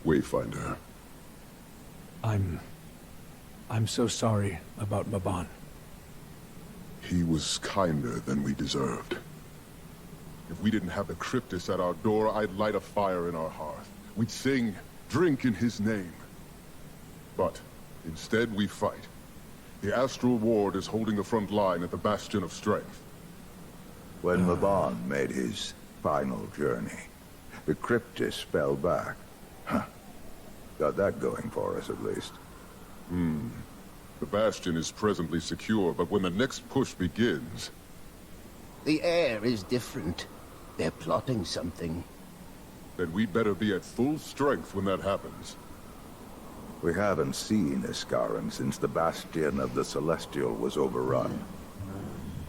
Wayfinder. I'm so sorry about Maban. He was kinder than we deserved. If we didn't have the Cryptus at our door, I'd light a fire in our hearth. We'd sing, drink in his name. But instead we fight. The Astral Ward is holding the front line at the Bastion of Strength. When Maban made his final journey, the Cryptus fell back. Huh. Got that going for us, at least. The Bastion is presently secure, but when the next push begins... The air is different. They're plotting something. Then we'd better be at full strength when that happens. We haven't seen Iskaran since the Bastion of the Celestial was overrun.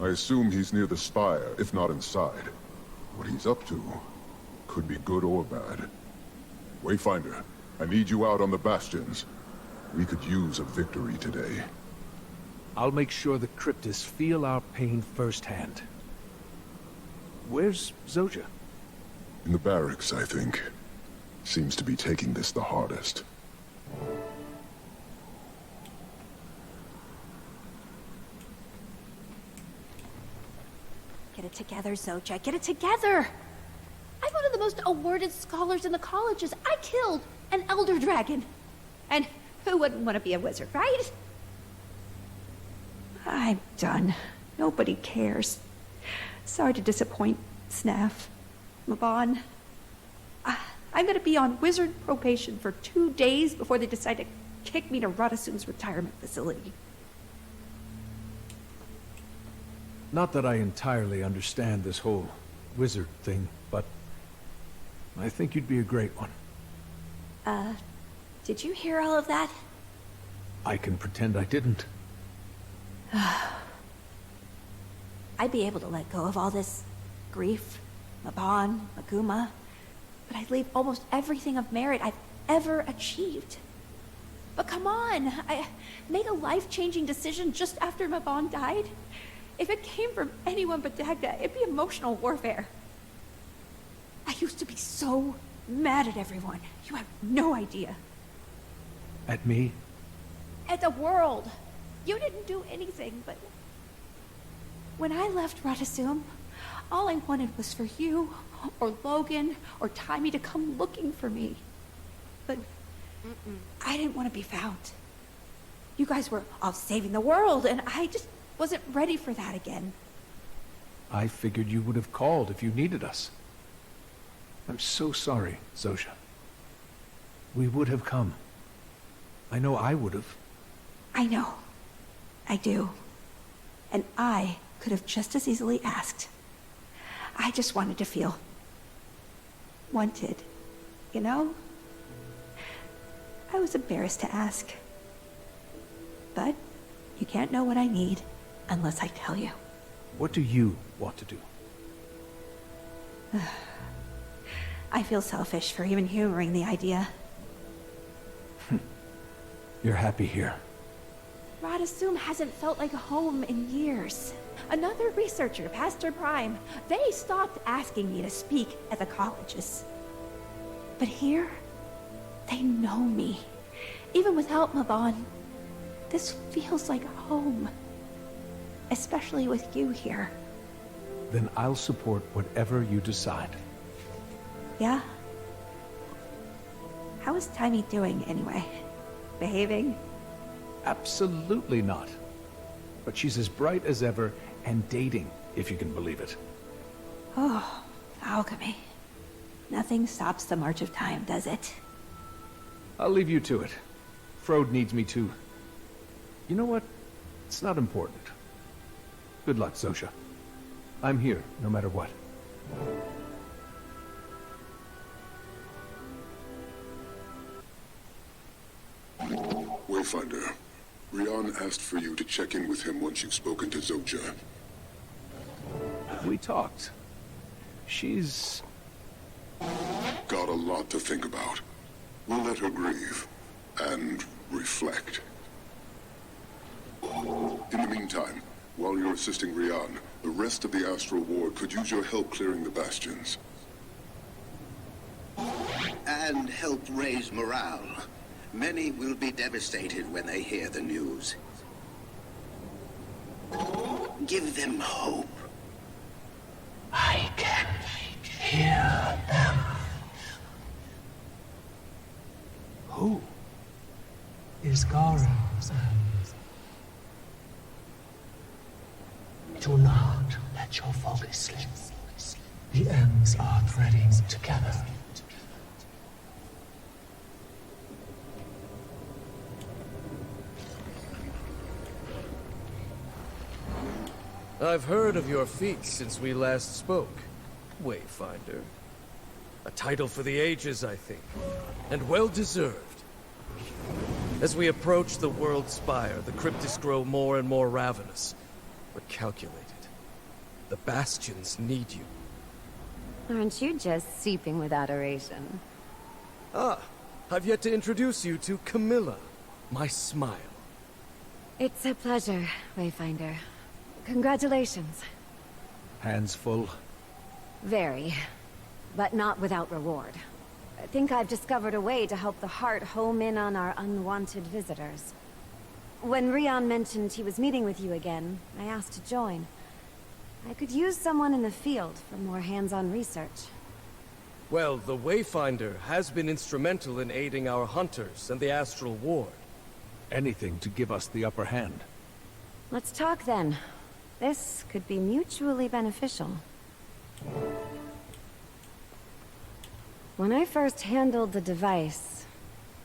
I assume he's near the Spire, if not inside. What he's up to could be good or bad. Wayfinder, I need you out on the Bastions. We could use a victory today. I'll make sure the Cryptists feel our pain firsthand. Where's Zoja? In the barracks, I think. Seems to be taking this the hardest. Get it together, Zoja. Get it together! I'm one of the most awarded scholars in the colleges. I killed an Elder Dragon. And who wouldn't want to be a wizard, right? I'm done. Nobody cares. Sorry to disappoint, Snaff. Maban. I'm gonna be on wizard probation for 2 days before they decide to kick me to Radasum's retirement facility. Not that I entirely understand this whole wizard thing, but I think you'd be a great one. Did you hear all of that? I can pretend I didn't. I'd be able to let go of all this grief, Maban, Maguma, but I'd leave almost everything of merit I've ever achieved. But come on, I made a life-changing decision just after Maban died. If it came from anyone but Dagda, it'd be emotional warfare. I used to be so mad at everyone. You have no idea. At me? At the world. You didn't do anything, but... When I left Radasum, all I wanted was for you, or Logan, or Timmy to come looking for me. But I didn't want to be found. You guys were off saving the world, and I just wasn't ready for that again. I figured you would have called if you needed us. I'm so sorry, Zoja. We would have come. I know I would have. I know. I do. And I could have just as easily asked. I just wanted to feel wanted, you know? I was embarrassed to ask. But you can't know what I need unless I tell you. What do you want to do? I feel selfish for even humoring the idea. You're happy here. Radasum hasn't felt like a home in years. Another researcher past her prime. They stopped asking me to speak at the colleges. But here, they know me. Even without Maban, this feels like home. Especially with you here. Then I'll support whatever you decide. Yeah? How is Timmy doing, anyway? Behaving? Absolutely not. But she's as bright as ever, and dating, if you can believe it. Oh, alchemy. Nothing stops the march of time, does it? I'll leave you to it. Frode needs me too. You know what? It's not important. Good luck, Zoja. I'm here, no matter what. Wayfinder, Rian asked for you to check in with him once you've spoken to Zoja. We talked. She's... Got a lot to think about. We'll let her grieve. And reflect. In the meantime, while you're assisting Rian, the rest of the Astral Ward could use your help clearing the bastions. and help raise morale. Many will be devastated when they hear the news. Give them hope. I can hear them. Who is Garen's Ems? Do not let your focus slip. The Ems are threading together. I've heard of your feats since we last spoke, Wayfinder. A title for the ages, I think, and well-deserved. As we approach the World Spire, the cryptists grow more and more ravenous, but calculated. The Bastions need you. Aren't you just seeping with adoration? Ah, I've yet to introduce you to Camilla, my smile. It's a pleasure, Wayfinder. Congratulations. Hands full. Very. But not without reward. I think I've discovered a way to help the Heart home in on our unwanted visitors. When Rion mentioned he was meeting with you again, I asked to join. I could use someone in the field for more hands-on research. Well, the Wayfinder has been instrumental in aiding our hunters and the Astral Ward. Anything to give us the upper hand. Let's talk then. This could be mutually beneficial. When I first handled the device,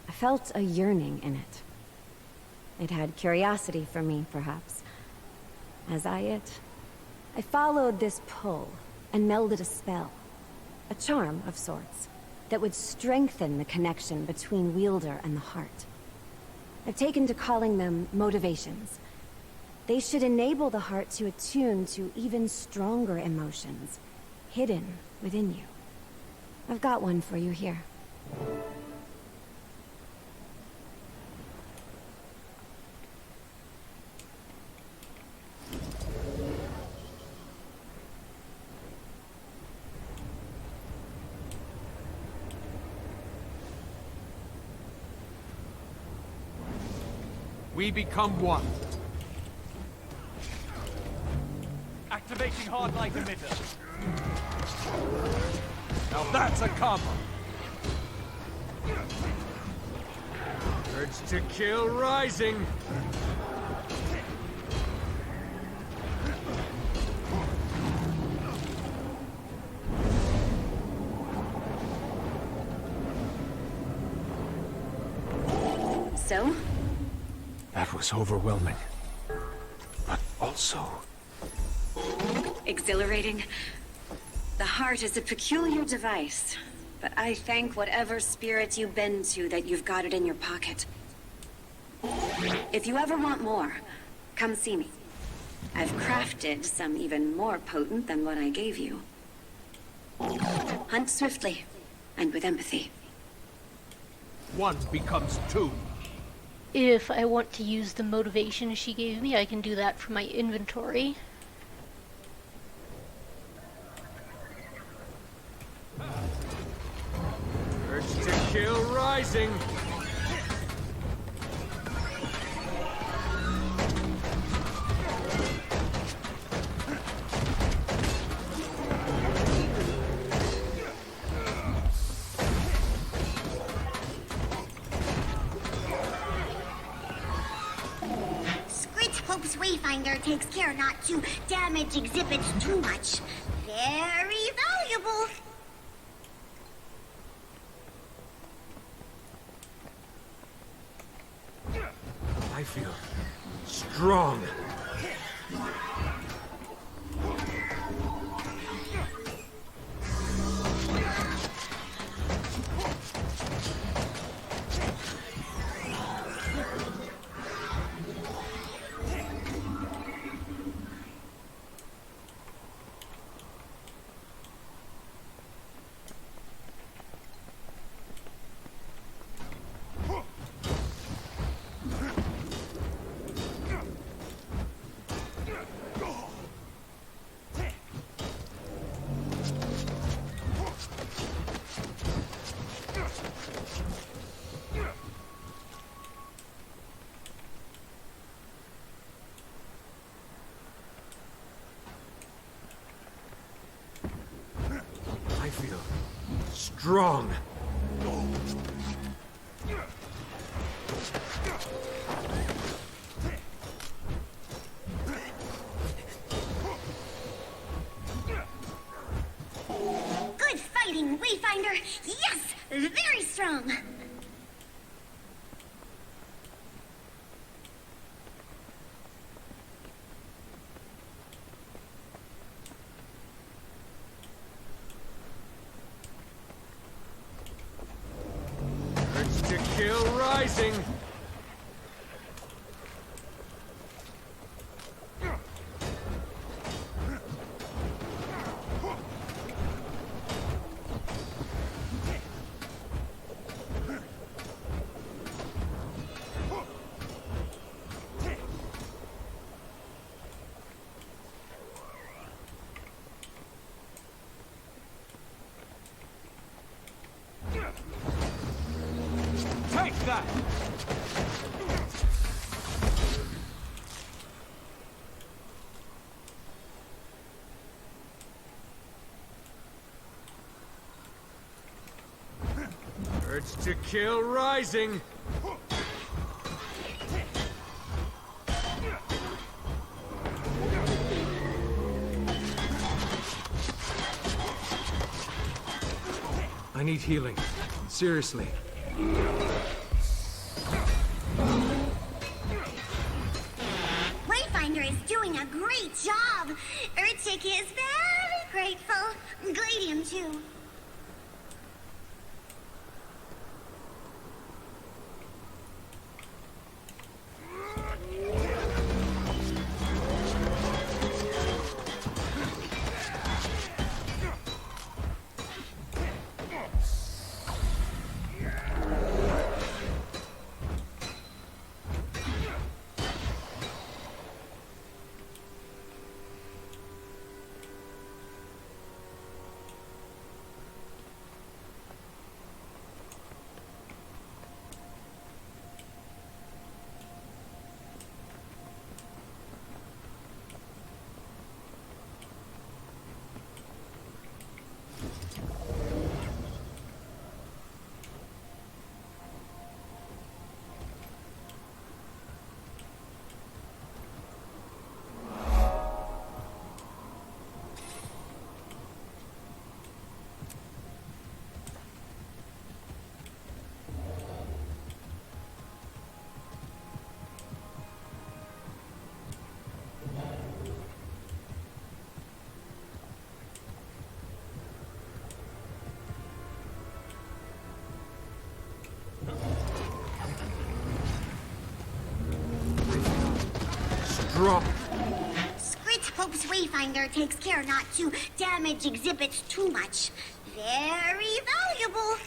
I felt a yearning in it. It had curiosity for me, perhaps. As I it, I followed this pull and melded a spell. A charm of sorts, that would strengthen the connection between Wielder and the Heart. I've taken to calling them motivations. They should enable the Heart to attune to even stronger emotions, hidden within you. I've got one for you here. We become one. Activating hard light emitter. Now that's a combo. Urge to kill rising. So? That was overwhelming. But also... Exhilarating. The Heart is a peculiar device, but I thank whatever spirit you bend to that you've got it in your pocket. If you ever want more, come see me. I've crafted some even more potent than what I gave you. Hunt swiftly, and with empathy. One becomes two. If I want to use the motivation she gave me, I can do that from my inventory. Urge to kill rising. Hopes Wayfinder takes care not to damage exhibits too much. Very valuable. I feel strong. strong. Good fighting, Wayfinder! Yes! Very strong! Urge to kill rising. Take that! Urge to kill rising. I need healing. Seriously. Wayfinder is doing a great job! Urchik is very grateful. Gladium, too. Drop. Scritch hopes Wayfinder takes care not to damage exhibits too much. Very valuable.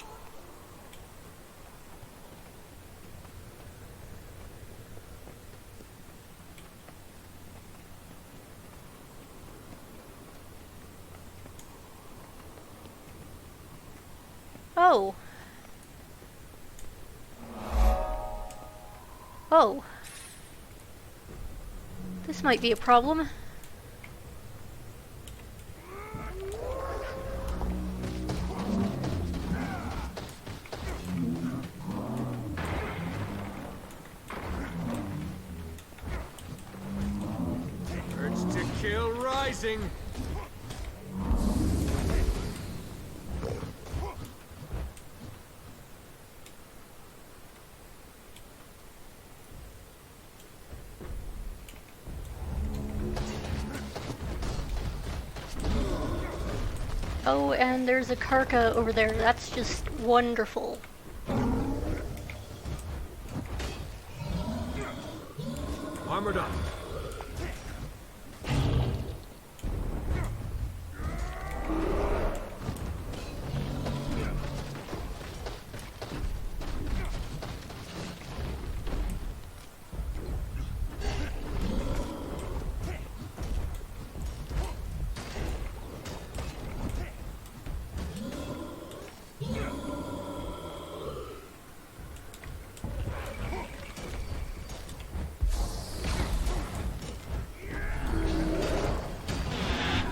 Oh. Oh. This might be a problem. Urge to kill rising. Oh, and there's a Karka over there. That's just wonderful. Armored up.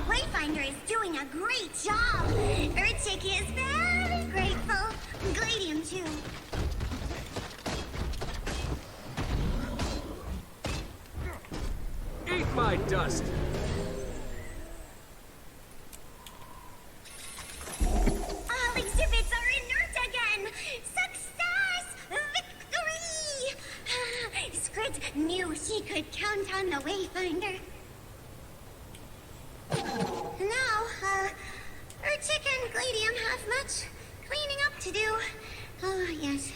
Wayfinder is doing a great job. Urchik is very my dust. All exhibits are inert again! Success! Victory! Scrit knew he could count on the Wayfinder. Now, Urchick and Gladium have much cleaning up to do. Oh, yes.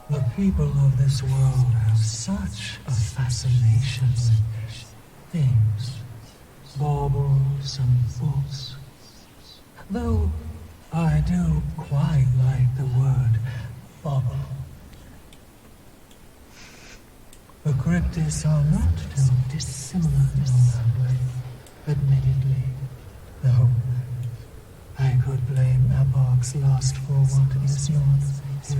The people of this world have such a fascination with things, baubles and books. Though I do quite like the word bauble. The cryptids are not too dissimilar in that way, admittedly, though I could blame Epoch's lust for what is not his.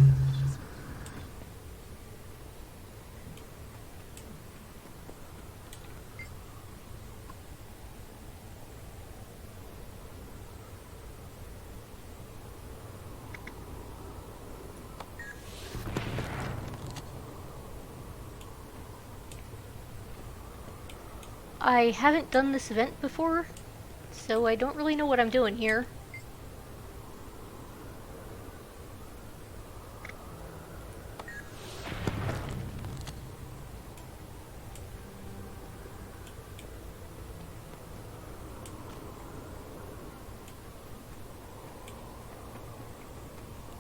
I haven't done this event before, so I don't really know what I'm doing here.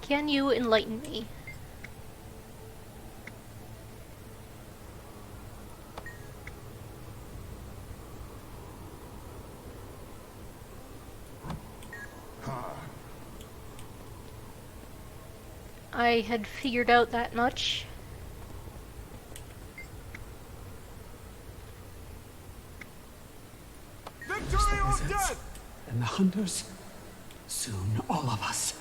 Can you enlighten me? I had figured out that much. Victory or death! And the hunters, soon all of us.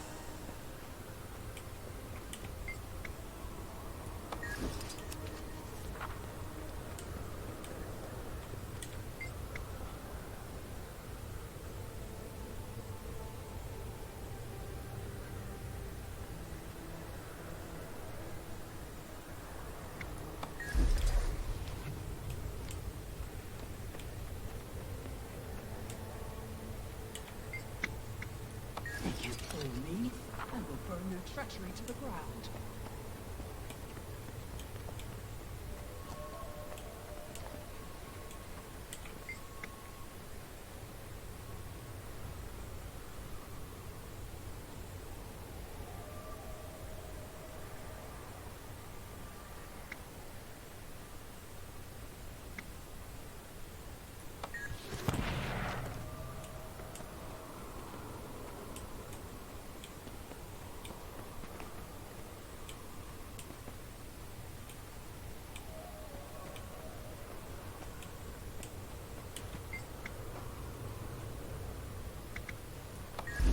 If you kill me, I will burn your treachery to the ground.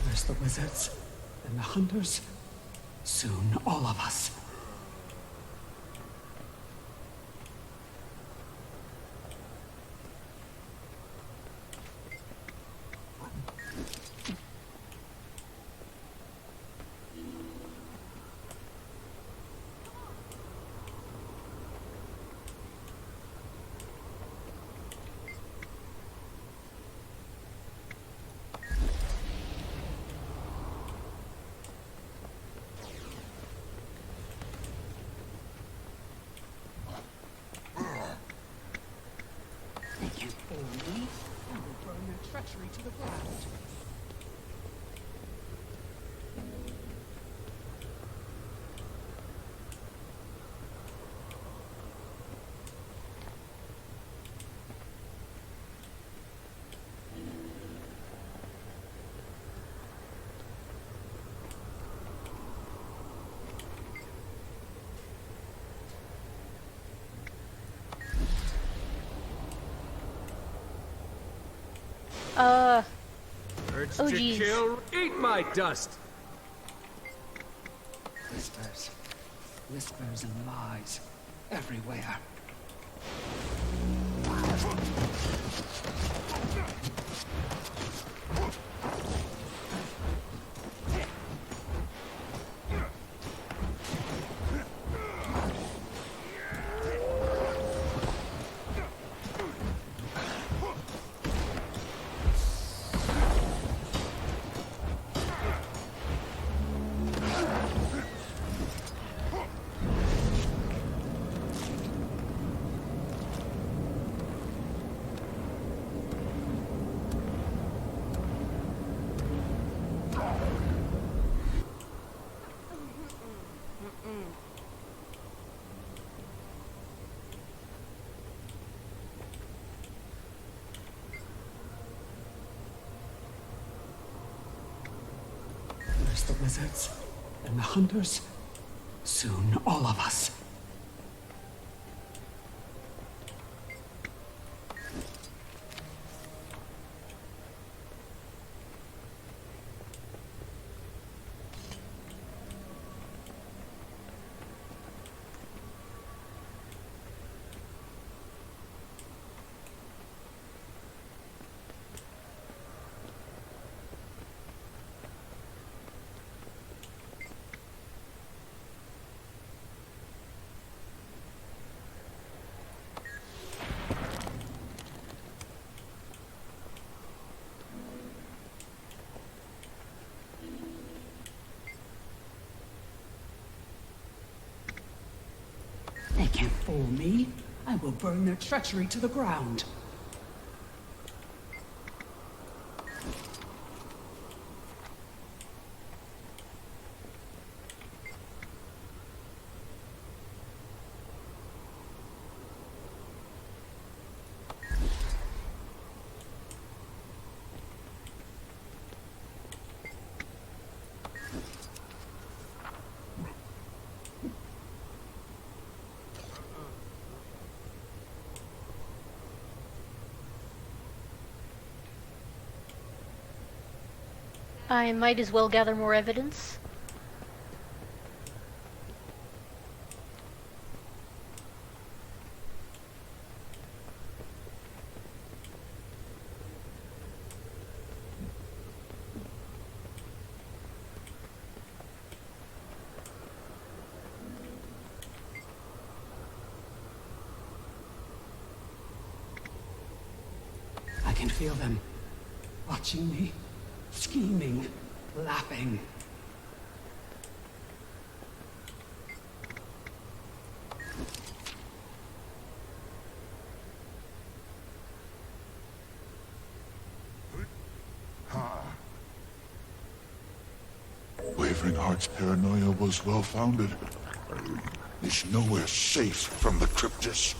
There's the wizards and the hunters, soon all of us. If you kill me, I will burn your treachery to the ground. Urge Oh, to geez. kill, eat my dust! Whispers. Whispers and lies. Everywhere. There's the wizards and the hunters. Soon, all of us. They can't fool me. I will burn their treachery to the ground. I might as well gather more evidence. I can feel them. Watching me. Scheming. Laughing. Wavering Heart's paranoia was well-founded. He's nowhere safe from the Cryptus.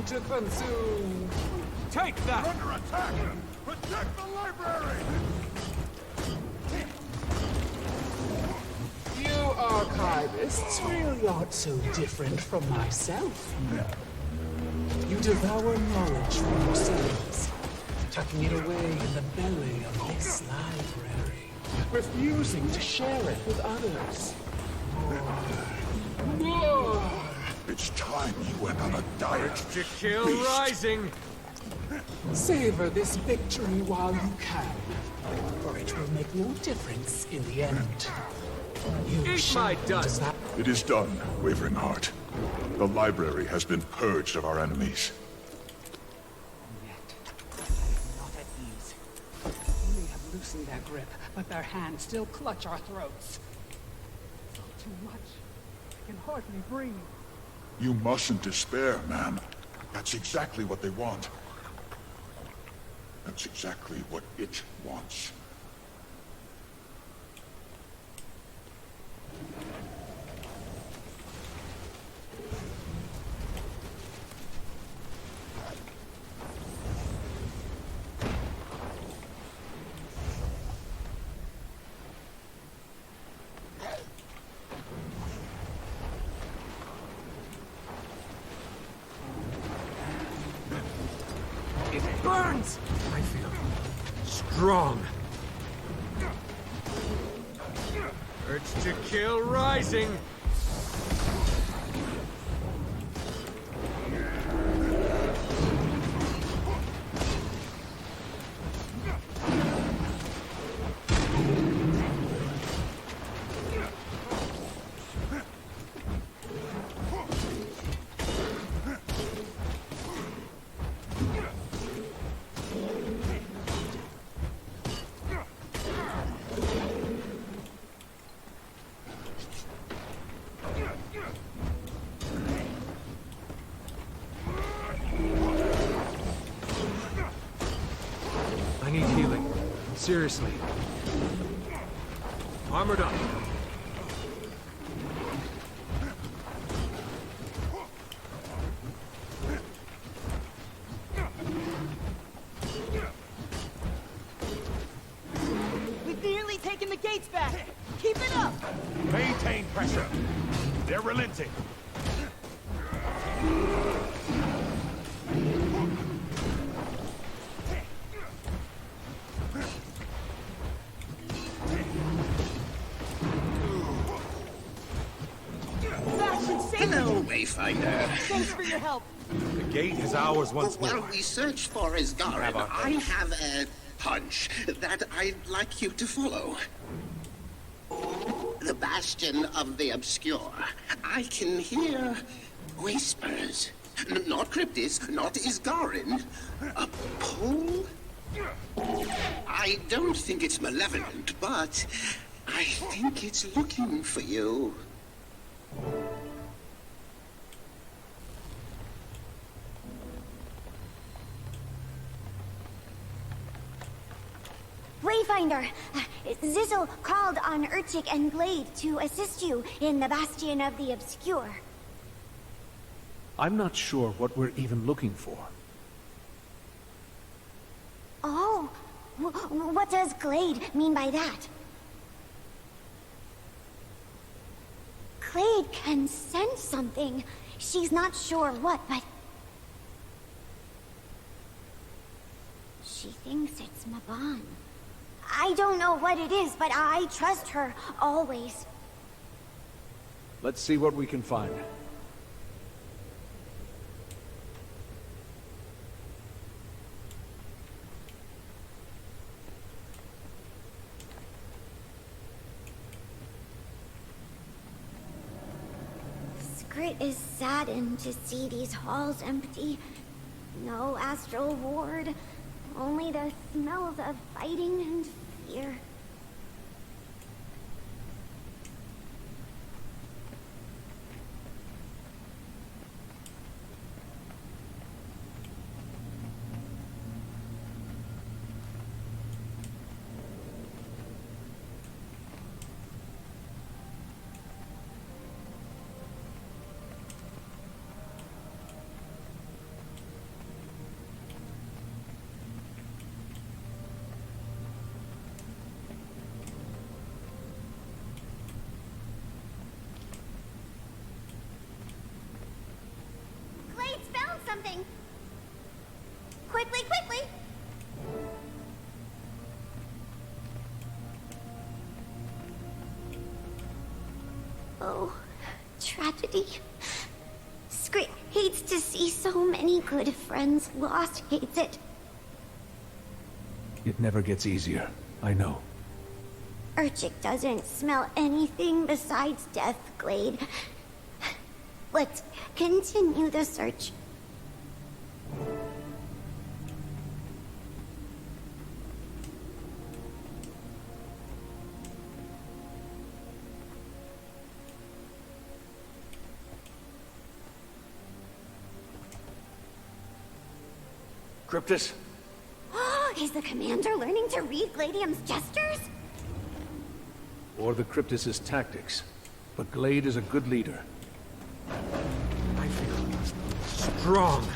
To consume. Take that! We're under attack! Protect the library! You archivists really aren't so different from myself, you know. You devour knowledge for yourselves, tucking it away in the belly of this library, refusing to share it with others. More. It's time you went on a diet. To kill Beast. rising! Savor this victory while you can, for it will make no difference in the end. You Eat my dust! It is done, Wavering Heart. The library has been purged of our enemies. Yet, I am not at ease. We may have loosened their grip, but their hands still clutch our throats. It's all too much. I can hardly breathe. You mustn't despair, man. That's exactly what they want. That's exactly what it wants. strong. Urge to kill rising. I need healing. Seriously. Armored up. We've nearly taken the gates back. Keep it up. Maintain pressure. They're relenting. Bastion, save Hello, me. Wayfinder. Thanks for your help. The gate is ours once more. While we search for Isgarin, Have our I have a hunch that I'd like you to follow. The Bastion of the Obscure. I can hear whispers. Not Cryptis, not Isgarin. A pull? I don't think it's malevolent, but I think it's looking for you. Wayfinder, Zizzle called on Urchik and Glade to assist you in the Bastion of the Obscure. I'm not sure what we're even looking for. Oh, what does Glade mean by that? Glade can sense something. She's not sure what, but... she thinks it's Mabon. I don't know what it is, but I trust her, always. Let's see what we can find. Skrit is saddened to see these halls empty. No astral ward, only the smells of fighting and fear. Glade's found something! Quickly, quickly! Oh, tragedy. Skrit hates to see so many good friends lost, hates it. It never gets easier. I know. Urchik doesn't smell anything besides death, Glade. Let's continue the search. Cryptis? Is the commander learning to read Gladium's gestures? Or the Cryptis' tactics. But Glade is a good leader. I feel strong.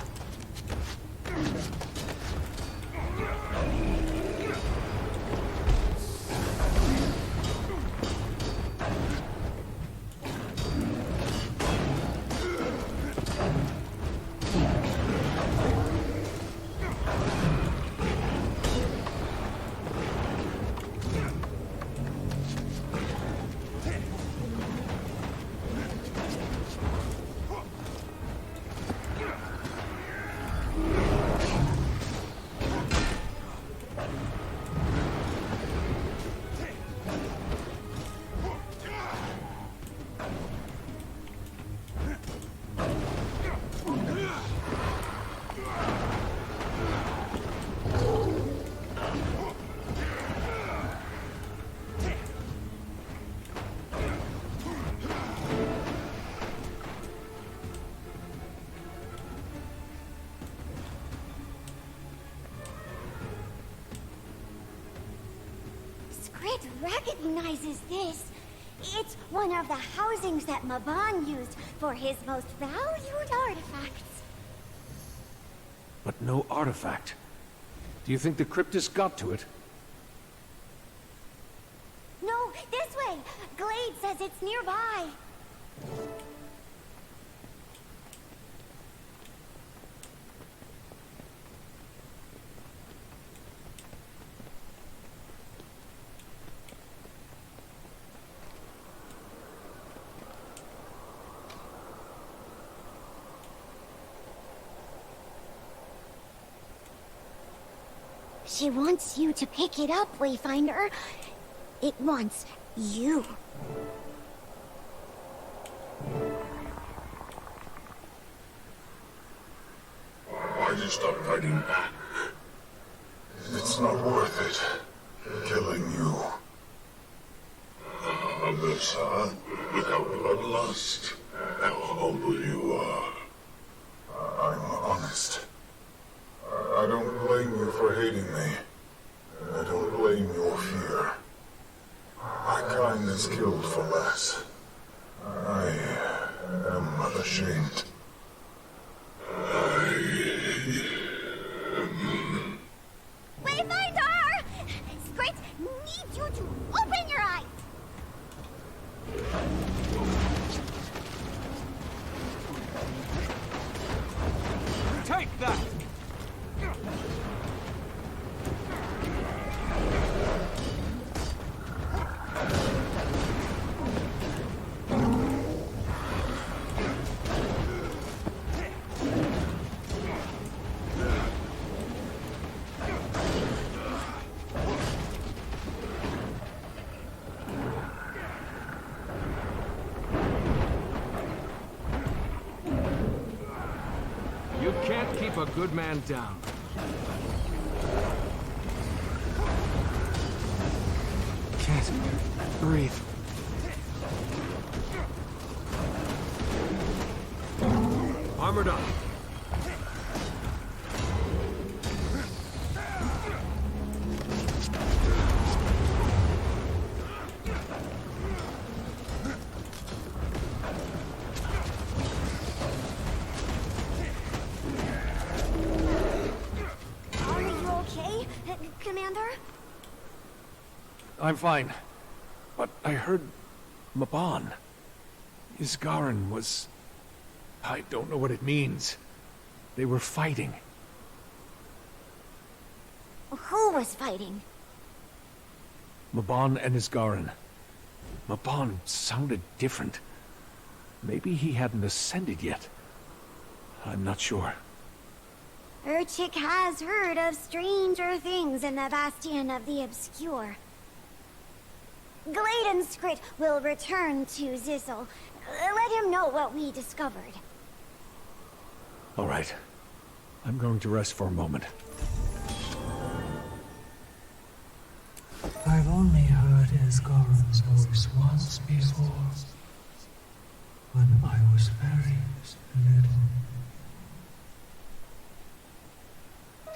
Skrit recognizes this. It's one of the housings that Mabon used for his most valued artifacts. But no artifact. Do you think the cryptist got to it? No, this way! Glade says it's nearby. She wants you to pick it up, Wayfinder. It wants you. Why'd you stop fighting back? It's not worth it. Killing you. Alyssa, without bloodlust, how humble you are. I'm honest. I don't blame you for hating me. I don't blame your fear. My kind is killed for less. I am ashamed. Wayfinder! Skrit needs you to open your eyes! Take that! You can't keep a good man down. Can't breathe. Armored up. Are you okay, Commander? I'm fine. But I heard Mabon. Isgarin was... I don't know what it means. They were fighting. Who was fighting? Mabon and Isgarin. Mabon sounded different. Maybe he hadn't ascended yet. I'm not sure. Urchik has heard of stranger things in the Bastion of the Obscure. Glade and Skrit will return to Zizzle. Let him know what we discovered. All right. I'm going to rest for a moment. I've only heard Isgarin's voice once before, when I was very little.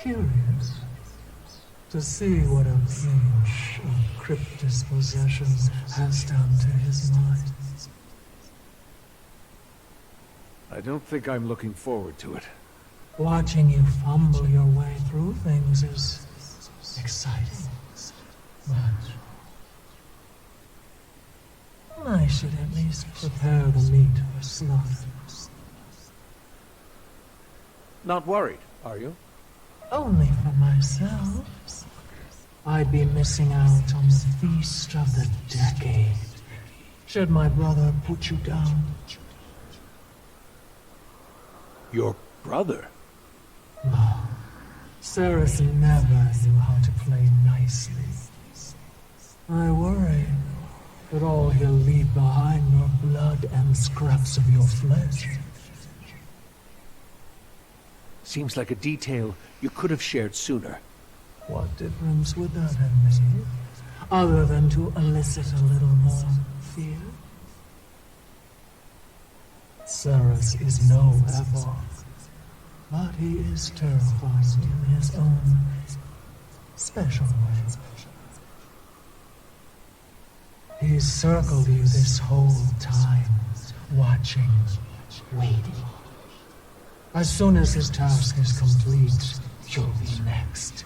Curious to see what a pinch of cryptist possession has done to his mind. I don't think I'm looking forward to it. Watching you fumble your way through things is exciting, but I should at least prepare the meat for slaughter. Not worried, are you? Only for myself. I'd be missing out on the feast of the decade, should my brother put you down. Your brother? No. Ceres never knew how to play nicely. I worry that all he'll leave behind are blood and scraps of your flesh. Seems like a detail you could have shared sooner. What difference would that have made, other than to elicit a little more fear? Ceres is no Ephor, but he is terrifying in his own special way. He's circled you this whole time, watching, waiting. As soon as his task is complete, you'll be next.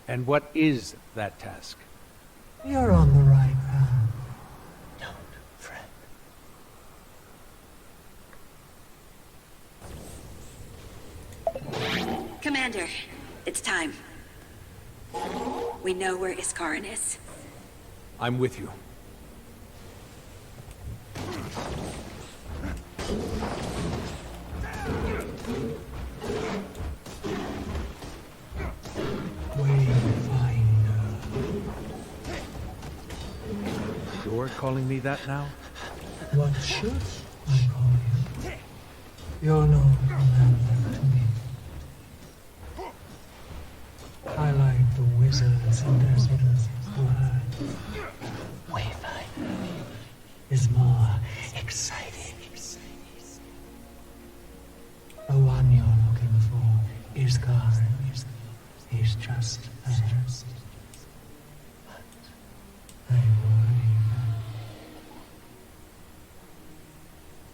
And what is that task? You're on the right path. Don't fret. Commander, it's time. We know where Iskarin is. I'm with you. You're calling me that now? What should I call you? You're no commander to me. I like the wizards and residents word. Wayfinder is more exciting. The one you're looking for is Garen. He's just there. But I worry.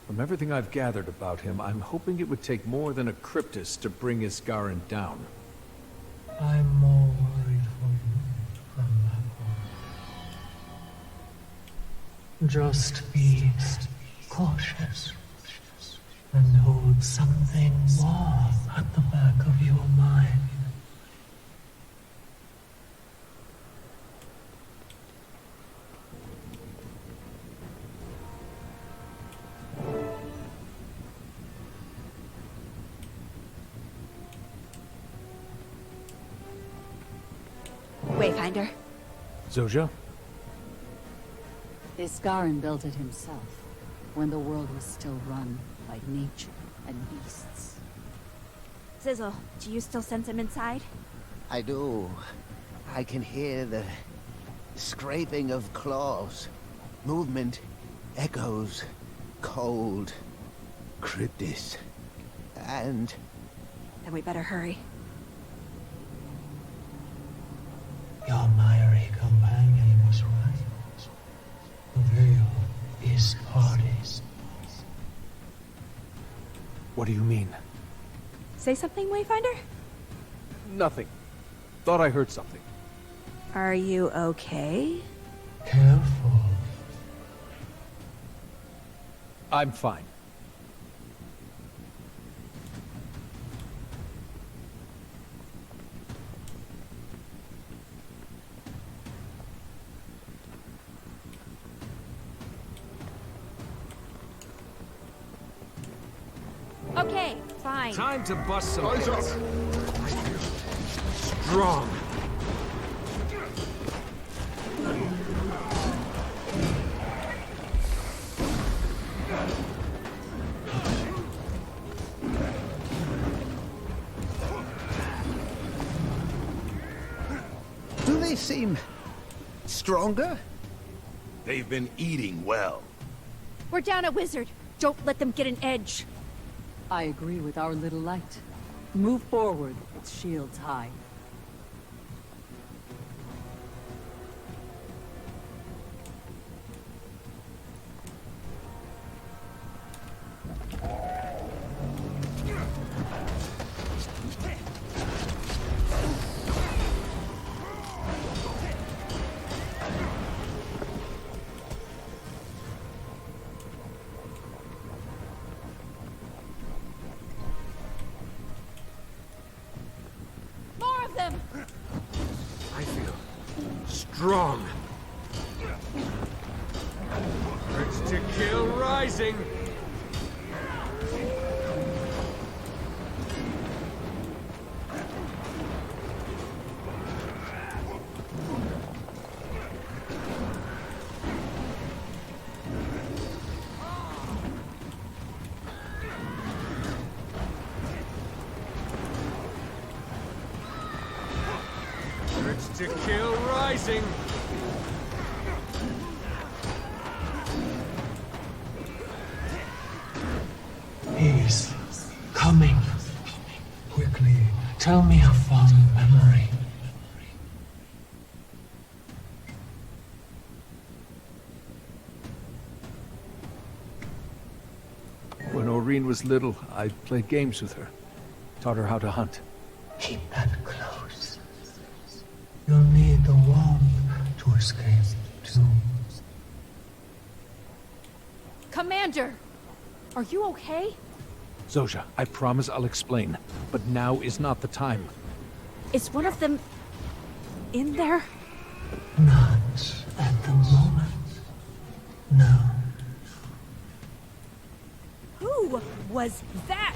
From everything I've gathered about him, I'm hoping it would take more than a Cryptus to bring Iskarin down. I'm more worried for you from that one. Just be cautious and hold something warm at the back of your mind. Wayfinder. Zojja? Iskarin built it himself, when the world was still run by nature and beasts. Zizzle, do you still sense him inside? I do. I can hear the scraping of claws, movement, echoes, cold, Cryptis, and... Then we better hurry. Your miry companion was right. The veil is parted. What do you mean? Say something, Wayfinder? Nothing. Thought I heard something. Are you okay? Careful. I'm fine. Okay, fine. Time to bust some Eyes up. hits. Strong. Do they seem stronger? They've been eating well. We're down a wizard. Don't let them get an edge. I agree with our little light. Move forward, its shields high. More of them! I feel strong. Urge to kill rising. Urge to kill rising. He's coming. Quickly, tell me a fond memory. Irene was little, I played games with her. Taught her how to hunt. Keep that close. You'll need the wand to escape, too. Commander! Are you okay? Zosha, I promise I'll explain, but now is not the time. Is one of them... in there? Not at the moment. No. Who was that?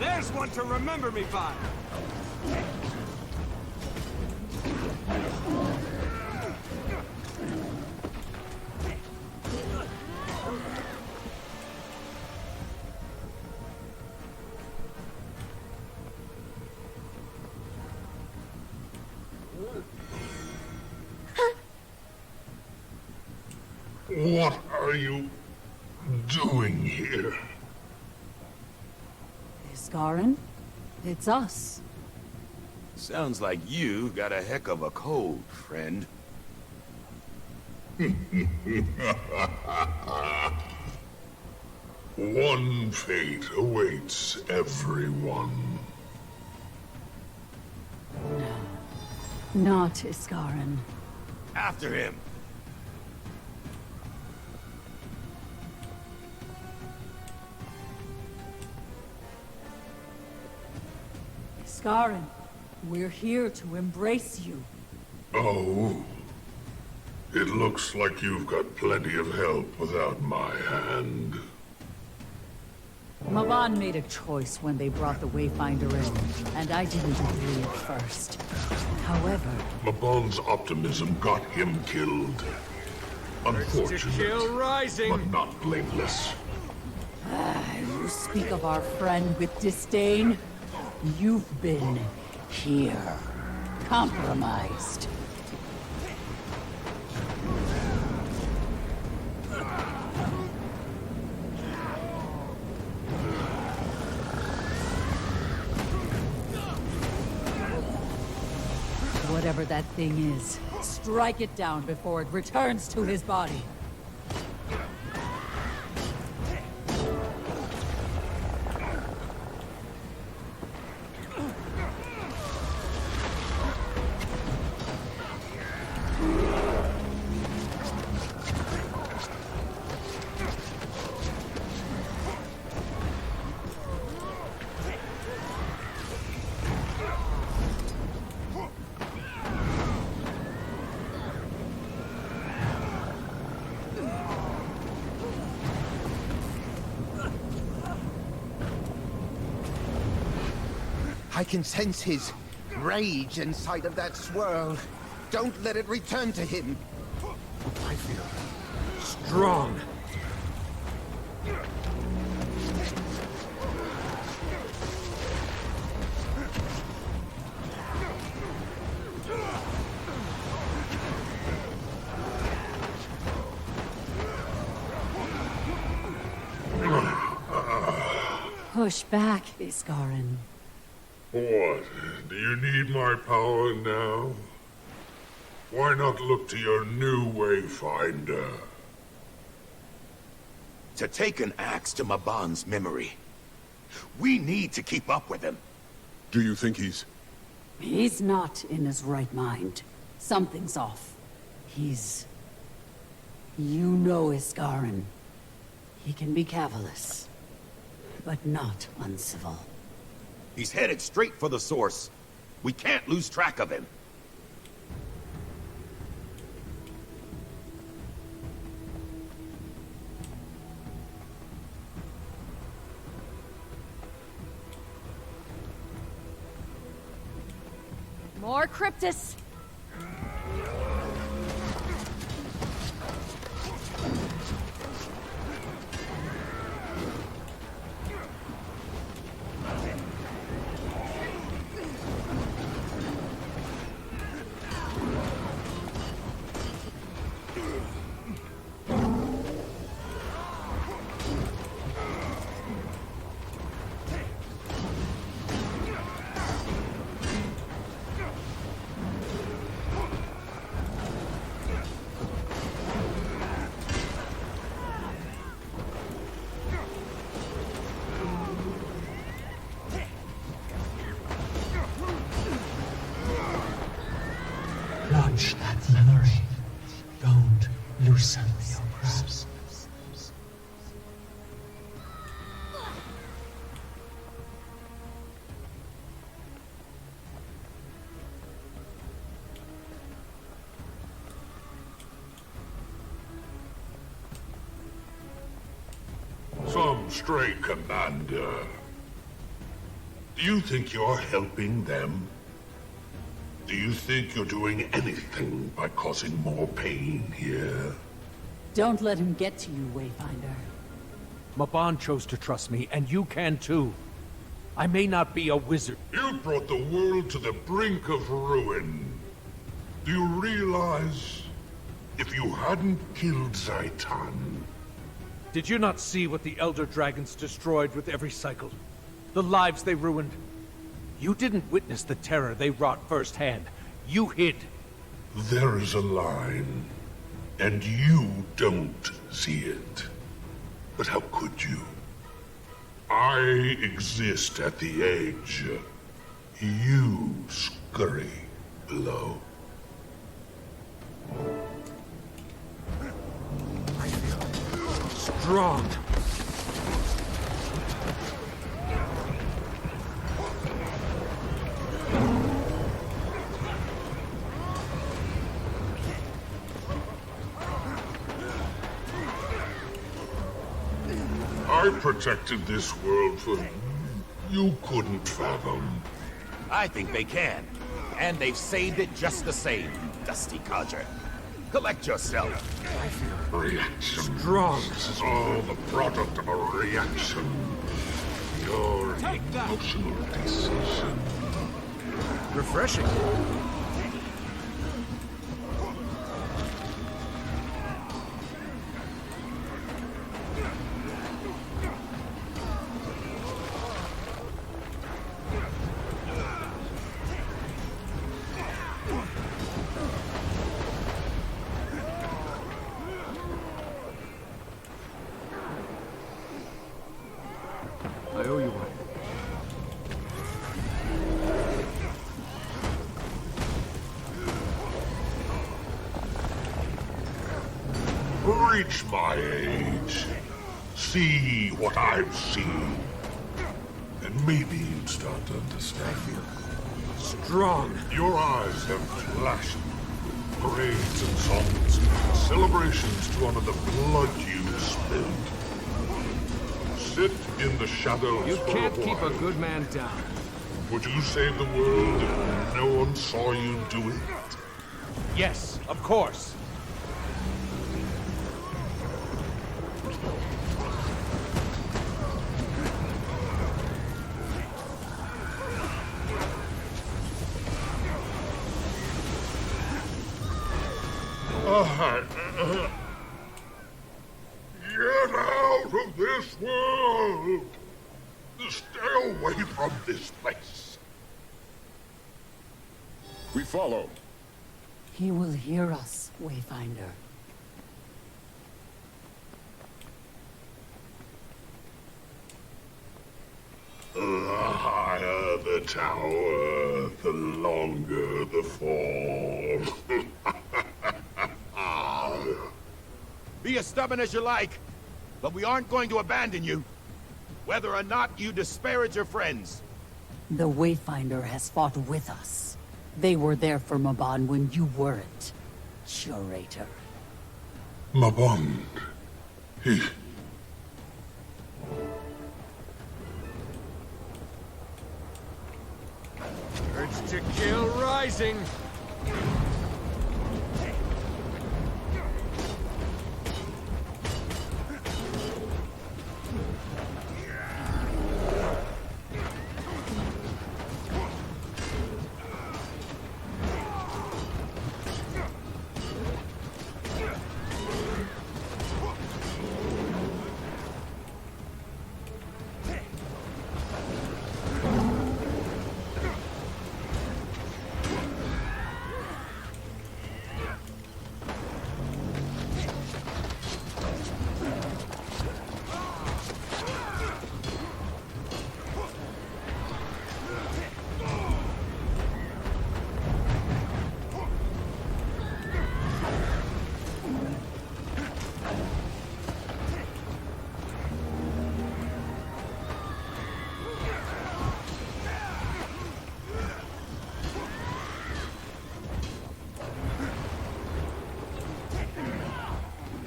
There's one to remember me by! What are you doing here? Scarron? It's us. Sounds like you got a heck of a cold, friend. One fate awaits everyone. No. Not Scarron. After him! Scarron, we're here to embrace you. Oh. It looks like you've got plenty of help without my hand. Mabon made a choice when they brought the Wayfinder in, and I didn't agree at first. However... Mabon's optimism got him killed. Unfortunate, but not blameless. You speak of our friend with disdain? You've been here, compromised. Whatever that thing is, strike it down before it returns to his body. I can sense his rage inside of that swirl. Don't let it return to him. I feel strong. Push back, Scarron. What? Do you need my power now? Why not look to your new Wayfinder? To take an axe to Mabon's memory. We need to keep up with him. Do you think he's... He's not in his right mind. Something's off. He's... You know Scarron. He can be cavalice, but not uncivil. He's headed straight for the source. We can't lose track of him. More Cryptus! Treachery. Don't loosen your grasp. Some stray commander. Do you think you're helping them? Do you think you're doing anything by causing more pain here? Don't let him get to you, Wayfinder. Mabon chose to trust me, and you can too. I may not be a wizard. You brought the world to the brink of ruin. Do you realize, if you hadn't killed Zaitan... Did you not see what the Elder Dragons destroyed with every cycle? The lives they ruined? You didn't witness the terror they wrought firsthand. You hid. There is a line, and you don't see it. But how could you? I exist at the edge. You scurry below. I feel strong. I protected this world for you couldn't fathom. I think they can. And they've saved it just the same, dusty codger. Collect yourself. Reaction. Strong. This is all the product of a reaction. Your emotional decision. Refreshing. I owe you one. Reach my age. See what I've seen. And maybe you'd start to understand. Strong. Your eyes have flashed. Parades and songs. Celebrations to honor the blood you spilled. Sit in the shadows You for can't a keep while. a good man down. Would you save the world if no one saw you do it? Yes, of course. Get out of this world! Stay away from this place. We follow. He will hear us, Wayfinder. The higher the tower, the longer the fall. Be as stubborn as you like, but we aren't going to abandon you, whether or not you disparage your friends. The Wayfinder has fought with us. They were there for Mabon when you weren't, Curator. Mabon, he... Urge to kill rising.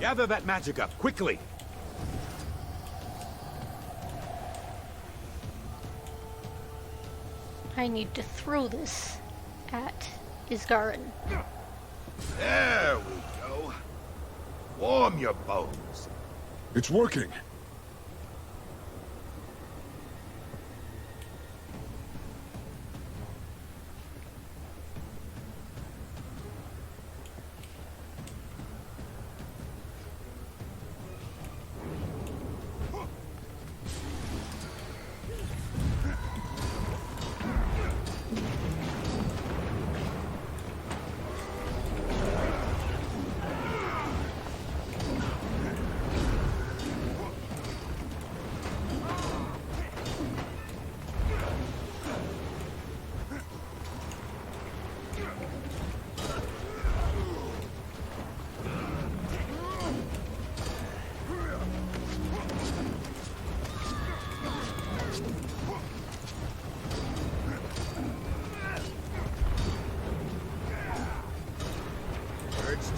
Gather that magic up, quickly! I need to throw this at Isgarin. There we go. Warm your bones. It's working.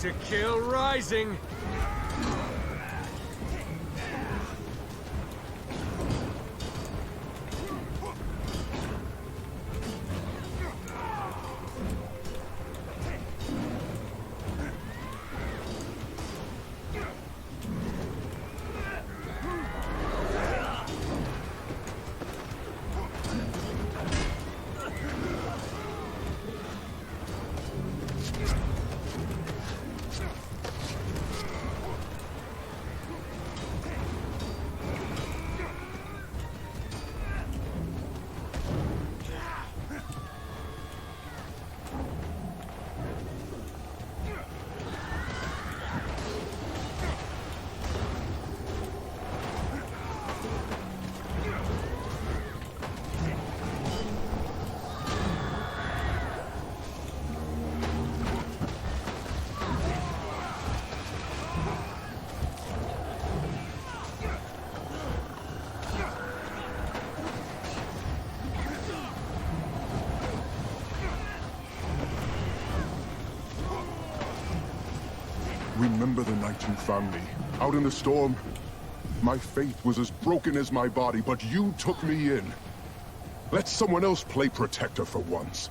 To kill rising. Remember the night you found me, out in the storm? My faith was as broken as my body, but you took me in. Let someone else play protector for once.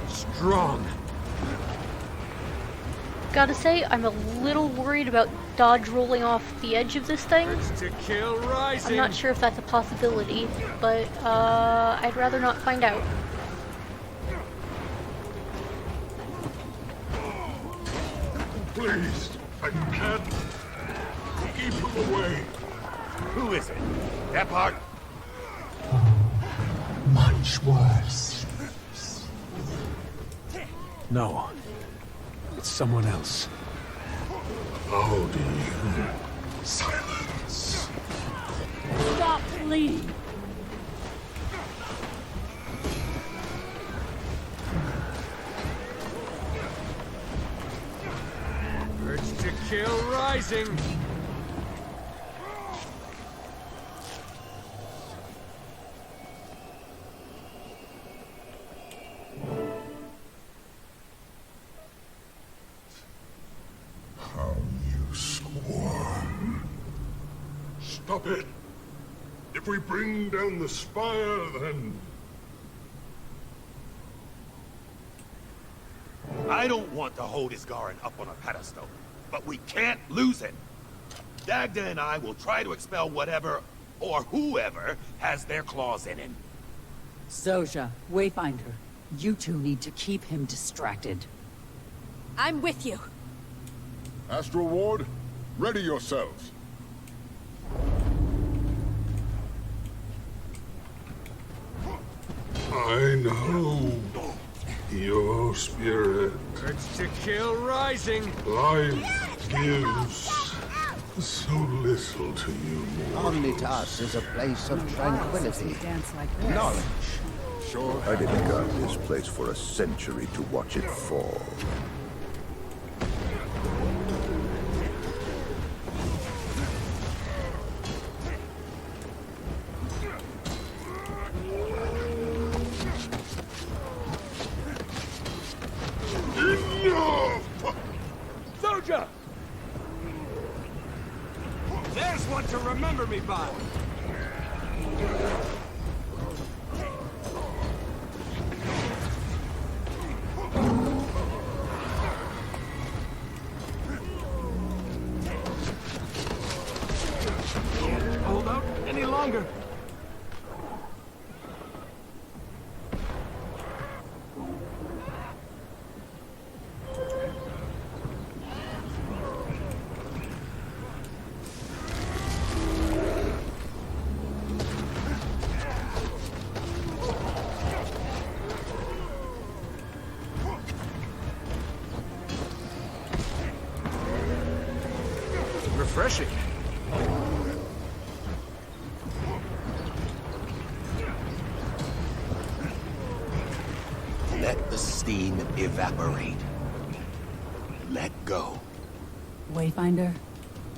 Strong. Gotta say, I'm a little worried about dodge rolling off the edge of this thing. To kill rising. I'm not sure if that's a possibility, but I'd rather not find out. Please, I can't keep him away. Who is it? Gephardt? Much worse. No. It's someone else. How do you... Silence. Stop, please. Urge to kill rising. How you squirm. Stop it. If we bring down the spire, then... I don't want to hold Isgarin up on a pedestal, but we can't lose it. Dagda and I will try to expel whatever, or whoever, has their claws in him. Zojja, Wayfinder, you two need to keep him distracted. I'm with you. Astral Ward, ready yourselves. I know. Your spirit. Urge to kill rising. Life gives so little to you, Omnitas is a place of tranquility. Knowledge. Sure. I didn't guard this place for a century to watch it fall. Soldier! There's one to remember me by. Can't hold out any longer. Refreshing. Let the steam evaporate. Let go. Wayfinder,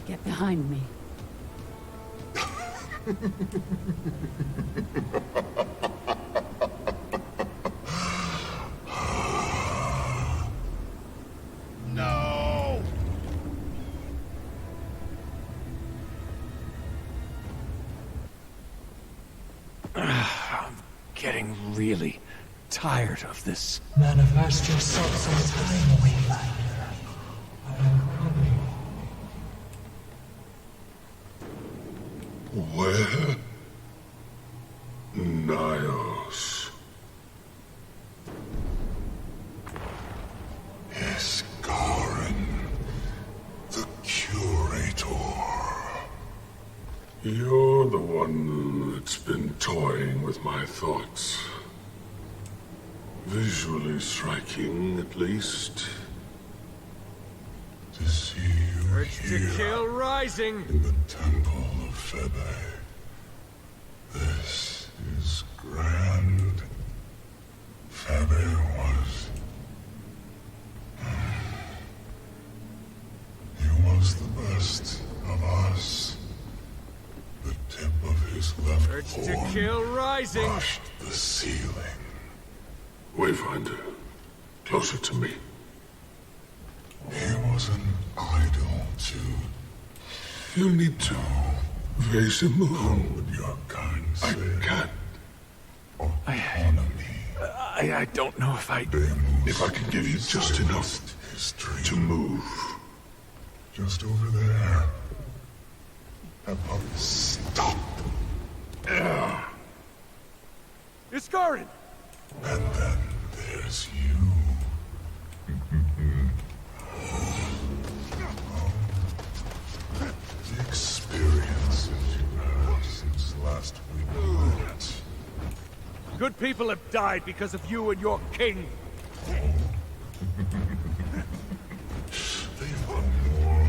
get behind me. No! I'm getting really tired of this. Manifest yourself sometime, Wayfinder. I am coming. Where? Niles. Iskarin, the Curator. You're the one that's been toying with my thoughts. Visually striking, at least. To see you Urge to here kill rising. in the Temple of Febe. This is grand. Febe was... He was the best of us. The tip of his left Urge to horn kill rising. brushed the ceiling. Wayfinder, closer to me. He was an idol to... You need to raise him How along. would your kind say? I can't. Autonomy. I don't know if I... If I can give you just enough to move. Just over there. Stop. Iskarin! And then there's you. The experiences you had since last we met. Good people have died because of you and your king. They've been more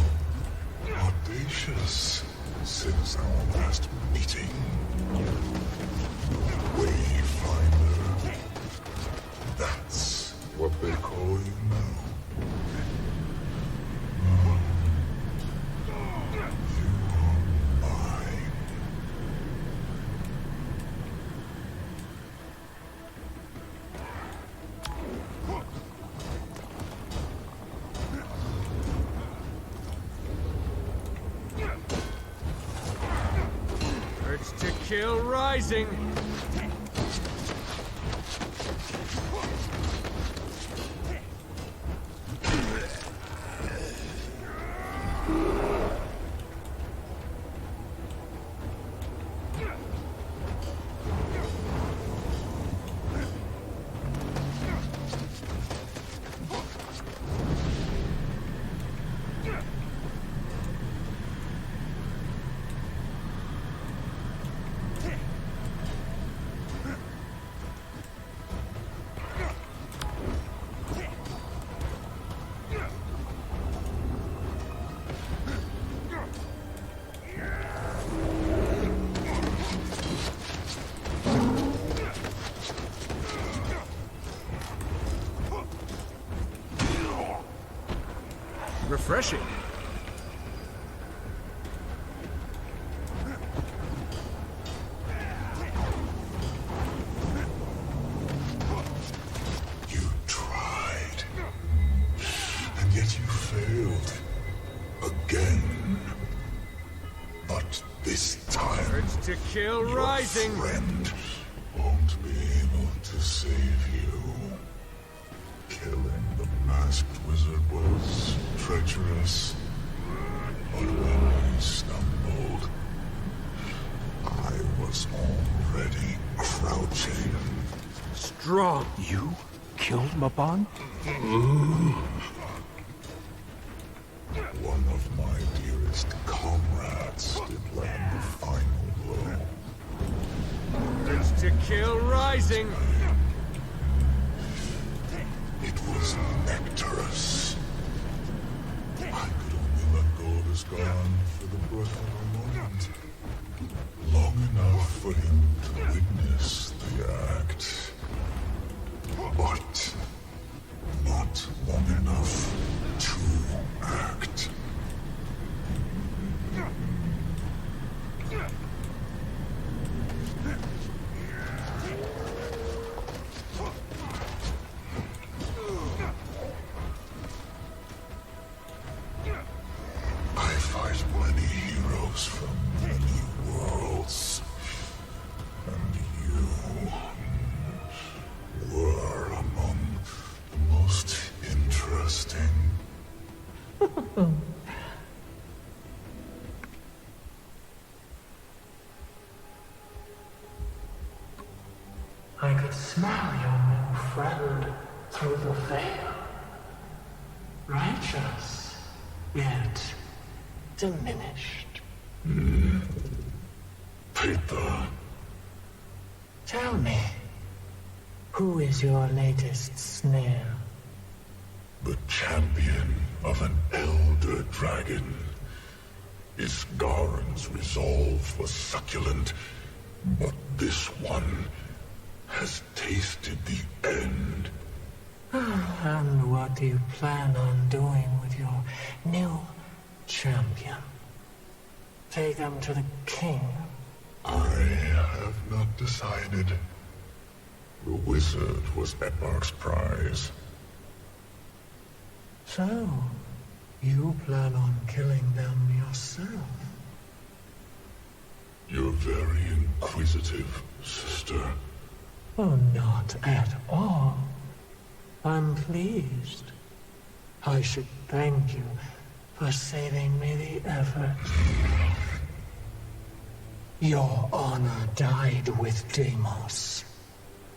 audacious since our last meeting. Wayfinder. That's what they call you now. You are mine. Urge to kill rising. refreshing. You tried. And yet you failed. Again. But this time... Urge to kill rising! Your friend won't be able to save you. Killing the masked wizard was treacherous. But when I stumbled, I was already crouching. Strong. You killed Mabon? One of my dearest comrades did land the final blow. Urge to kill rising! It was Nectarus. I could only let go of his gun for the breath of a moment. Long enough for him to witness the act. But not long enough to act. I fight many heroes from many worlds. And you were among the most interesting. I could smell your new friend through the veil. Righteous, yet diminished. Paper. Tell me, who is your latest snare? The champion of an elder dragon. Isgaren's resolve was succulent, but this one has tasted the end. And what do you plan on doing with your new champion? Take them to the king? I have not decided. The wizard was Eparch's prize. So, you plan on killing them yourself? You're very inquisitive, sister. Oh, not at all. I'm pleased. I should thank you for saving me the effort. Your honor died with Deimos.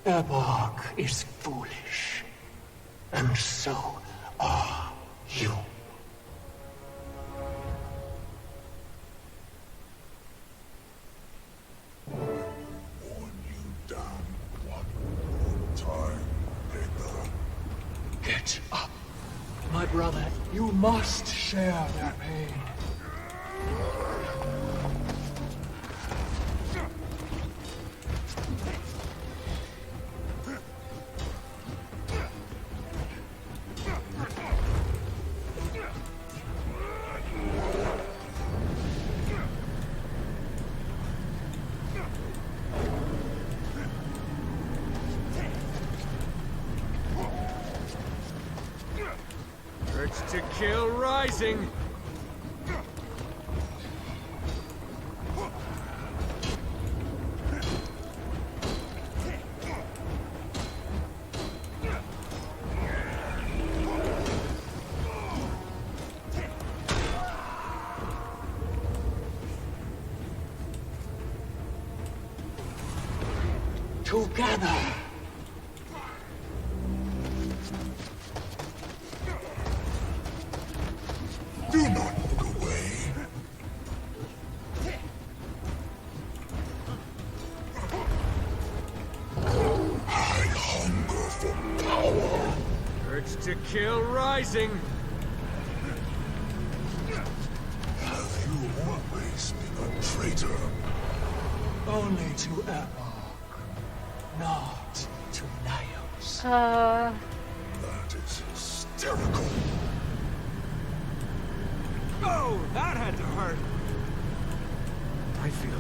Eparch is foolish. And so are you. Get up. My brother, you must share their pain. Urge to kill rising! Together! Do not look away. I hunger for power. Urge to kill rising! Have you always been a traitor? Only to Eparch, not to Laios. That is hysterical. Oh, that had to hurt. I feel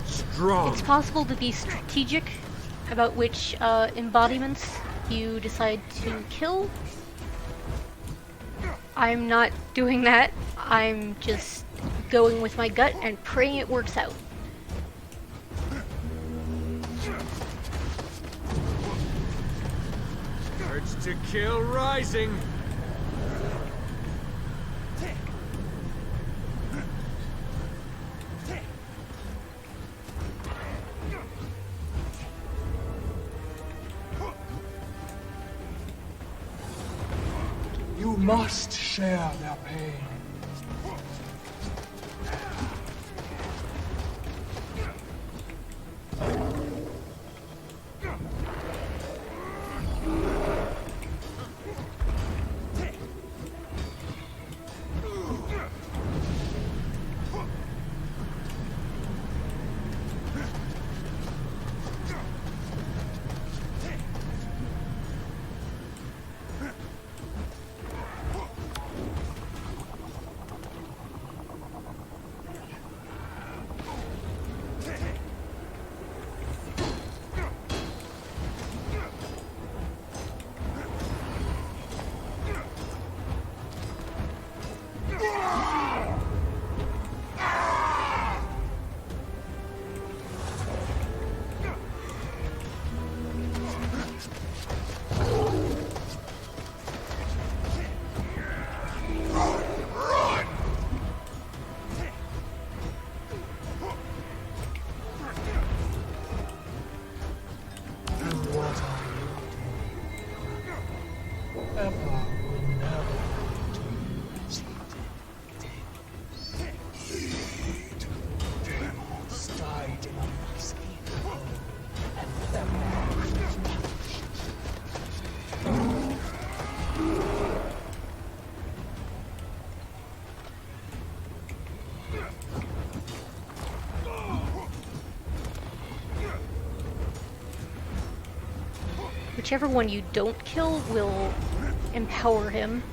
strong. It's possible to be strategic about which embodiments you decide to kill. I'm not doing that. I'm just going with my gut and praying it works out. Urge to kill rising. You must share their pain. Whichever one you don't kill will empower him.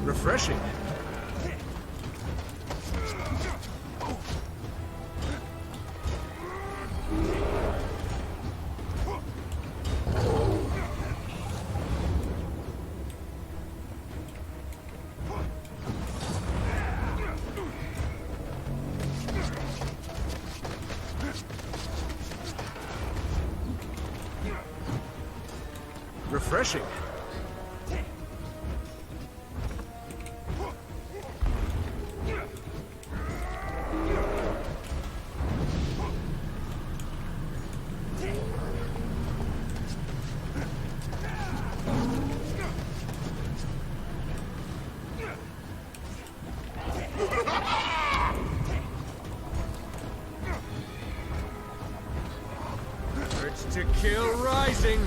Refreshing. Refreshing. Urge to kill rising.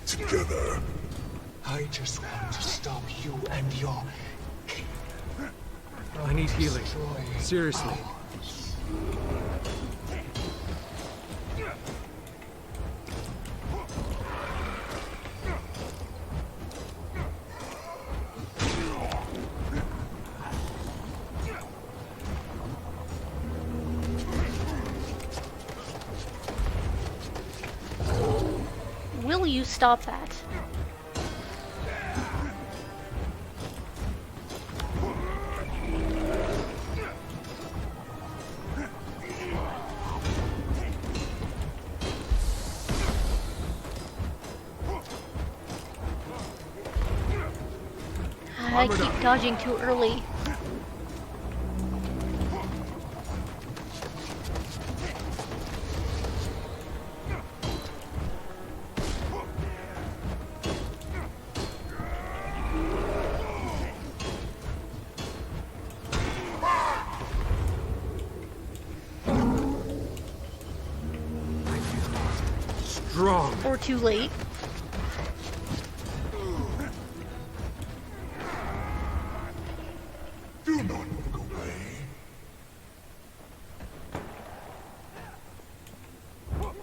Together. I just want to stop you and your king. I need healing. Destroy Seriously. ours. Will you stop that? I keep dodging too early. strong. Or too late. Do not look away.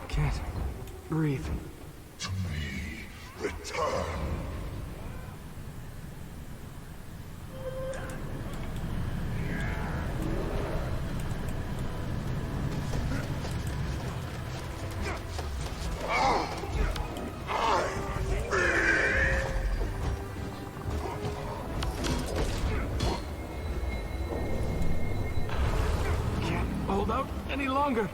Can't breathe. To me, return. Can't hold out any longer.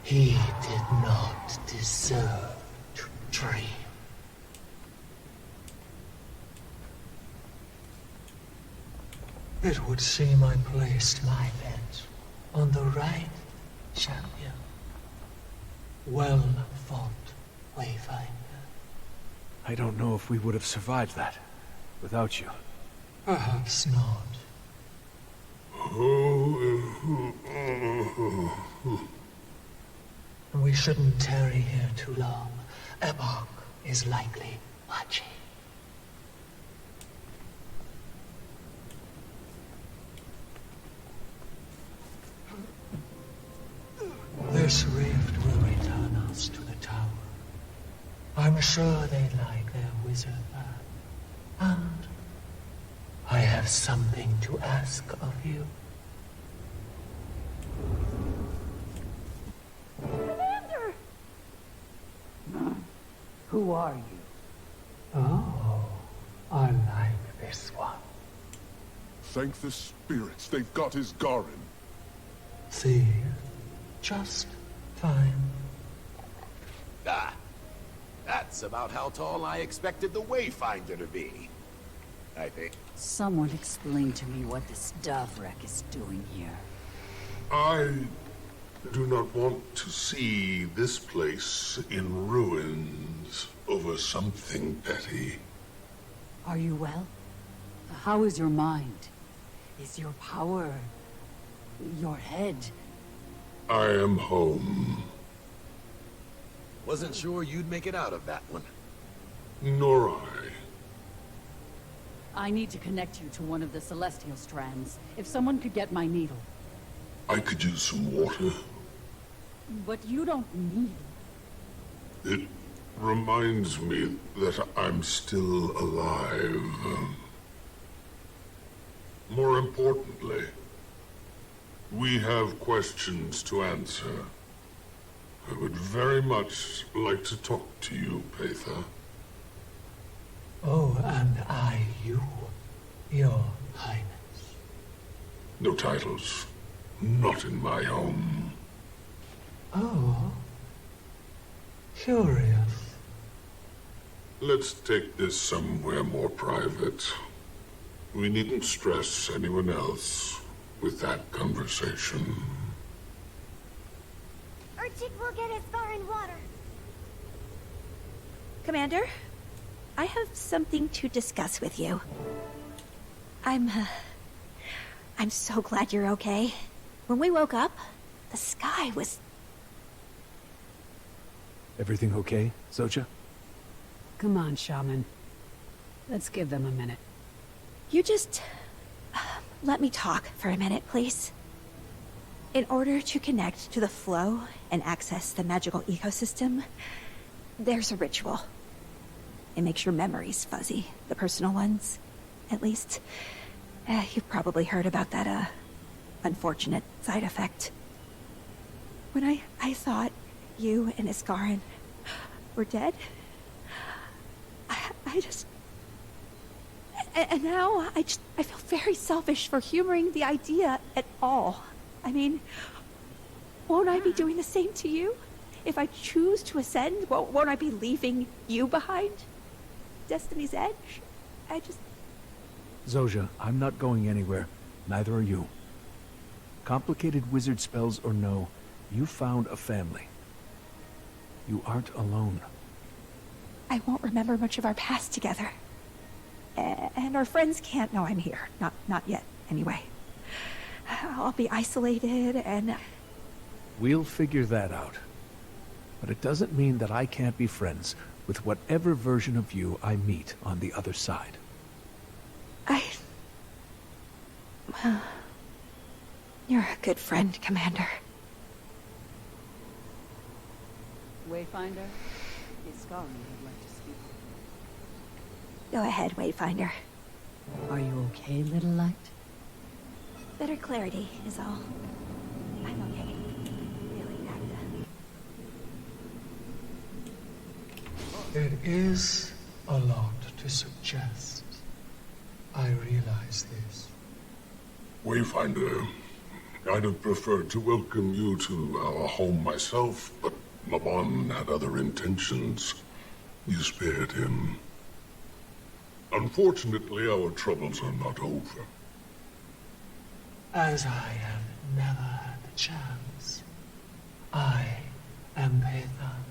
He did not deserve to dream. It would seem I placed my bet on the right champion. Well fought, Wayfinder. I don't know if we would have survived that without you. Perhaps not. We shouldn't tarry here too long. Ebok is likely watching. This rift will return us to the tower. I'm sure they like their wizard back. And I have something to ask of you. Commander! Who are you? Oh, I like this one. Thank the spirits, they've got his Garin. See? Just fine. Ah, that's about how tall I expected the Wayfinder to be. I think. Someone explain to me what this dove wreck is doing here. I do not want to see this place in ruins over something petty. Are you well? How is your mind? Is your power... your head? I am home. Wasn't sure you'd make it out of that one. Nor I. I need to connect you to one of the celestial strands. If someone could get my needle. I could use some water. But you don't need... It reminds me that I'm still alive. More importantly, we have questions to answer. I would very much like to talk to you, Patha. Oh, and I, your highness. No titles. Not in my home. Oh. Curious. Let's take this somewhere more private. We needn't stress anyone else with that conversation. Urchik will get his bar in water. Commander, I have something to discuss with you. I'm so glad you're okay. When we woke up, the sky was... Everything okay, Xocha? Come on, Shaman. Let's give them a minute. You just... let me talk for a minute, please. In order to connect to the flow and access the magical ecosystem, there's a ritual. It makes your memories fuzzy, the personal ones, at least. You've probably heard about that, unfortunate side effect. When I thought you and Iskarin were dead, I just... And now, I feel very selfish for humoring the idea at all. I mean, won't I be doing the same to you? If I choose to ascend, won't I be leaving you behind? Destiny's Edge? Zojia, I'm not going anywhere. Neither are you. Complicated wizard spells or no, you found a family. You aren't alone. I won't remember much of our past together. And our friends can't know I'm here. Not yet, anyway. I'll be isolated and... We'll figure that out. But it doesn't mean that I can't be friends with whatever version of you I meet on the other side. Well, you're a good friend, Commander. Wayfinder, Iskarin would like to speak. Go ahead, Wayfinder. Are you okay, little light? Better clarity is all. I'm okay. Really, Agda. It is a lot to suggest. I realize this. Wayfinder, I'd have preferred to welcome you to our home myself, but Mabon had other intentions. You spared him. Unfortunately, our troubles are not over. As I have never had the chance, I am Pethan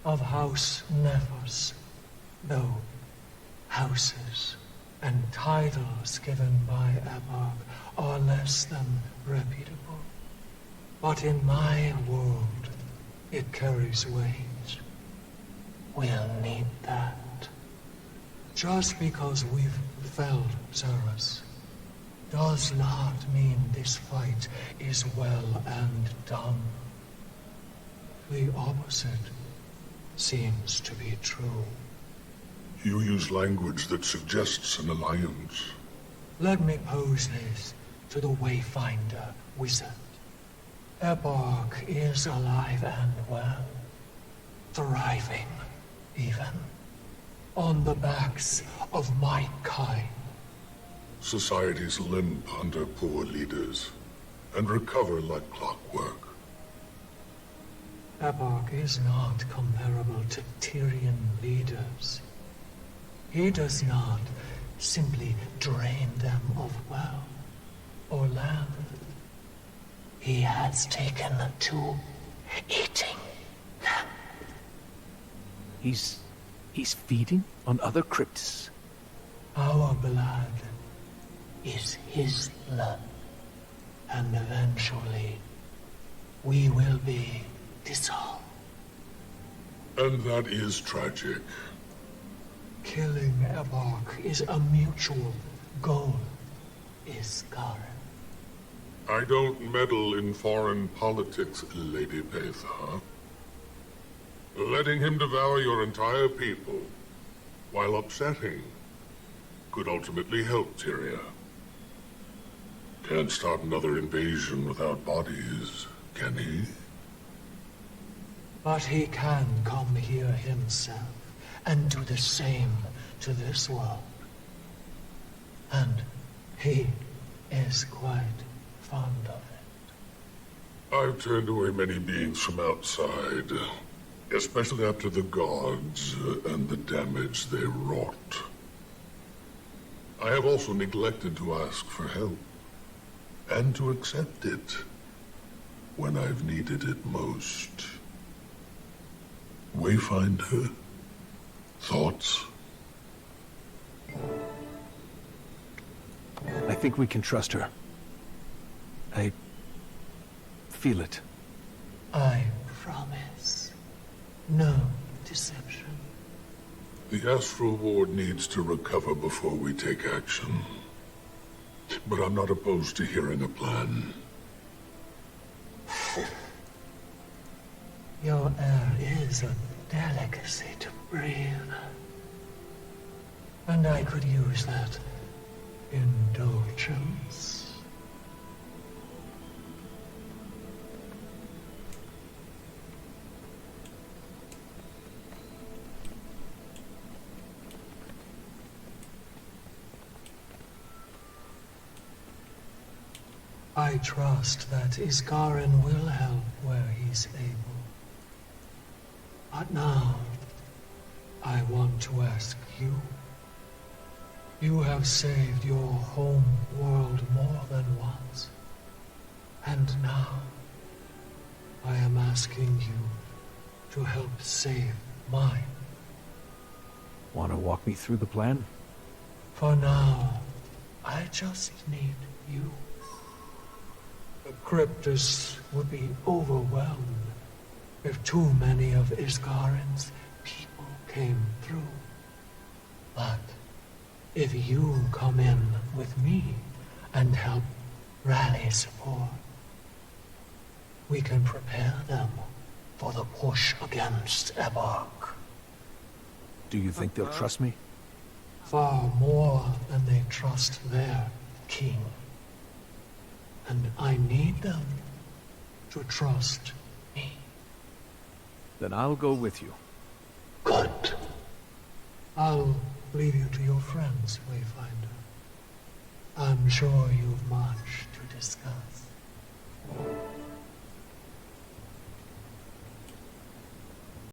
of House Nephos, though houses and titles given by Epoch are less than reputable. But in my world, it carries weight. We'll need that. Just because we've felled Xeris does not mean this fight is well and done. The opposite seems to be true. You use language that suggests an alliance. Let me pose this to the Wayfinder wizard. Epoch is alive and well. Thriving, even. On the backs of my kind. Societies limp under poor leaders, and recover like clockwork. Epoch is not comparable to Tyrian leaders. He does not simply drain them of wealth or land. He has taken to eating them. He's feeding on other crypts. Our blood is his blood. And eventually, we will be dissolved. And that is tragic. Killing Epoch is a mutual goal, Iskarin. I don't meddle in foreign politics, Lady Petha. Letting him devour your entire people, while upsetting, could ultimately help Tyria. Can't start another invasion without bodies, can he? But he can come here himself and do the same to this world. And he is quite fond of it. I've turned away many beings from outside, especially after the gods and the damage they wrought. I have also neglected to ask for help, and to accept it when I've needed it most. Wayfinder? Thoughts? I think we can trust her. I feel it. I promise. No deception. The Astral Ward needs to recover before we take action. But I'm not opposed to hearing a plan. Your air is a delicacy to breathe. And I could use that indulgence. I trust that Iskarin will help he's able. But now, I want to ask you. You have saved your home world more than once. And now, I am asking you to help save mine. Want to walk me through the plan? For now, I just need you. The Cryptus would be overwhelmed if too many of Isgarin's people came through. But if you come in with me and help rally support, we can prepare them for the push against Ebark. Do you think they'll trust me? Far more than they trust their king. And I need them to trust me. Then I'll go with you. Good. I'll leave you to your friends, Wayfinder. I'm sure you've much to discuss.